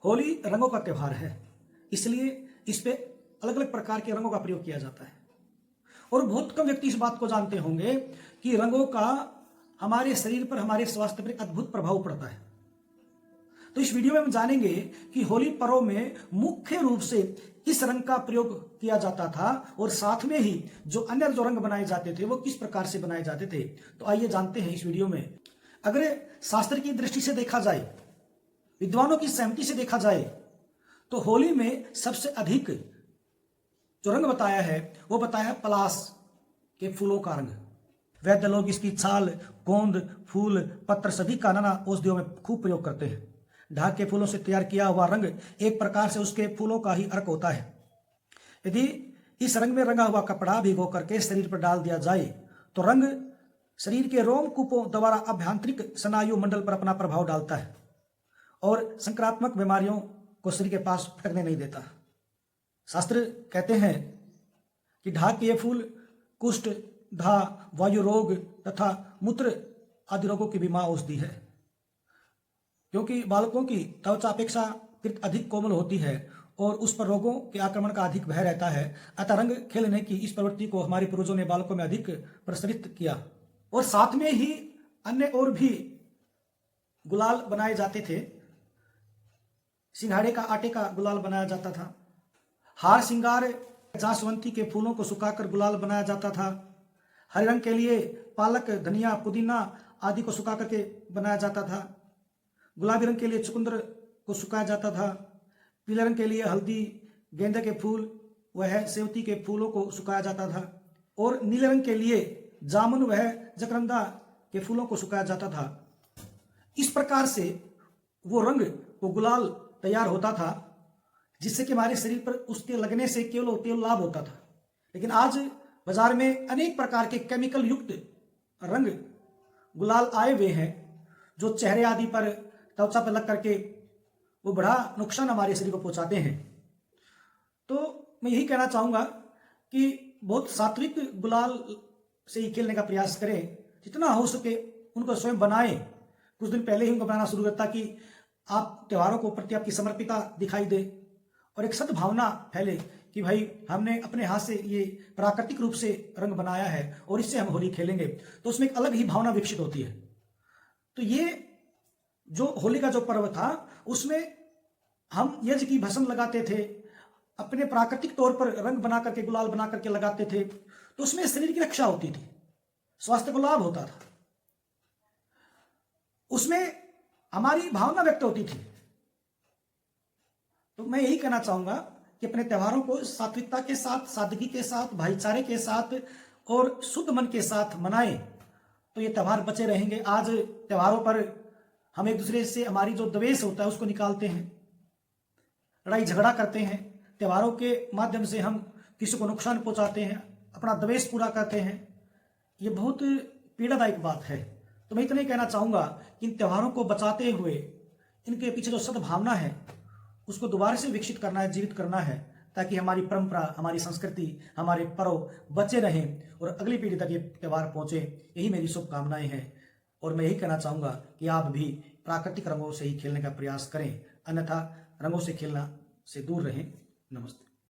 होली रंगों का त्यौहार है, इसलिए इस पे अलग अलग प्रकार के रंगों का प्रयोग किया जाता है। और बहुत कम व्यक्ति इस बात को जानते होंगे कि रंगों का हमारे शरीर पर, हमारे स्वास्थ्य पर एक अद्भुत प्रभाव पड़ता है। तो इस वीडियो में हम जानेंगे कि होली पर्व में मुख्य रूप से किस रंग का प्रयोग किया जाता था और साथ में ही जो अन्य जो रंग बनाए जाते थे वो किस प्रकार से बनाए जाते थे। तो आइए जानते हैं इस वीडियो में। अगर शास्त्र की दृष्टि से देखा जाए, विद्वानों की सहमति से देखा जाए, तो होली में सबसे अधिक जो रंग बताया है वो बताया है पलाश के फूलों का रंग। वैद्य लोग इसकी छाल, गोंद, फूल, पत्र सभी का नाना औषधियों में खूब प्रयोग करते हैं। ढाक के फूलों से तैयार किया हुआ रंग एक प्रकार से उसके फूलों का ही अर्क होता है। यदि इस रंग में रंगा हुआ कपड़ा भिगो करके शरीर पर डाल दिया जाए तो रंग शरीर के रोमकूपों द्वारा आभ्यंतरिक स्नायु मंडल पर अपना प्रभाव डालता है और संक्रामक बीमारियों को शरीर के पास फटकने नहीं देता। शास्त्र कहते हैं कि ढाक के ये फूल कुष्ठ, धा, वायु रोग तथा मूत्र आदि रोगों की भी मां औषधि है। क्योंकि बालकों की त्वचा अपेक्षाकृत अधिक कोमल होती है और उस पर रोगों के आक्रमण का अधिक भय रहता है, अतः रंग खेलने की इस प्रवृत्ति को हमारे पूर्वजों ने बालकों में अधिक प्रचलित किया। और साथ में ही अन्य और भी गुलाल बनाए जाते थे। सिंघाड़े का आटे का गुलाल बनाया जाता था। हार श्रृंगार जासवंती के फूलों को सुखाकर गुलाल बनाया जाता था। हरे रंग के लिए पालक, धनिया, पुदीना आदि को सुखा करके बनाया जाता था। गुलाबी रंग के लिए चुकंदर को सुखाया जाता था। पीले रंग के लिए हल्दी, गेंदे के फूल वह सेवती के फूलों को सुखाया जाता था। और नीले रंग के लिए जामुन वह जकरंदा के फूलों को सुखाया जाता था। इस प्रकार से वो रंग, वो गुलाल तैयार होता था जिससे कि हमारे शरीर पर उसके लगने से केवल लाभ होता था। लेकिन आज बाजार में अनेक प्रकार के केमिकल युक्त रंग गुलाल आए हुए हैं जो चेहरे आदि पर, त्वचा पर लग करके वो बड़ा नुकसान हमारे शरीर को पहुंचाते हैं। तो मैं यही कहना चाहूंगा कि बहुत सात्विक गुलाल से ही खेलने का प्रयास करें, जितना हो सके उनको स्वयं बनाएं। कुछ दिन पहले ही उनको बनाना शुरू करें ताकि आप त्योहारों को प्रति आपकी समर्पिता दिखाई दे और एक सद्भावना फैले कि भाई हमने अपने हाथ से ये प्राकृतिक रूप से रंग बनाया है और इससे हम होली खेलेंगे। तो उसमें एक अलग ही भावना विकसित होती है। तो ये जो होली का जो पर्व था उसमें हम यज्ञ की भस्म लगाते थे, अपने प्राकृतिक तौर पर रंग बना करके, गुलाल बना करके लगाते थे, तो उसमें शरीर की रक्षा होती थी, स्वास्थ्य को लाभ होता था, उसमें हमारी भावना व्यक्त होती थी। तो मैं यही कहना चाहूंगा कि अपने त्योहारों को सात्विकता के साथ, सादगी के साथ, भाईचारे के साथ और शुद्ध मन के साथ मनाएं तो ये त्योहार बचे रहेंगे। आज त्योहारों पर हम एक दूसरे से हमारी जो द्वेष होता है उसको निकालते हैं, लड़ाई झगड़ा करते हैं। त्योहारों के माध्यम से हम किसी को नुकसान पहुंचाते हैं, अपना द्वेष पूरा करते हैं। ये बहुत पीड़ादायक बात है। तो मैं इतना ही कहना चाहूंगा कि इन त्योहारों को बचाते हुए इनके पीछे जो सद्भावना है उसको दोबारा से विकसित करना है, जीवित करना है, ताकि हमारी परंपरा, हमारी संस्कृति, हमारे पर्व बचे रहें और अगली पीढ़ी तक ये त्यौहार पहुंचे। यही मेरी शुभकामनाएं हैं। और मैं यही कहना चाहूंगा कि आप भी प्राकृतिक रंगों से ही खेलने का प्रयास करें, अन्यथा रंगों से खेलना से दूर रहें। नमस्ते।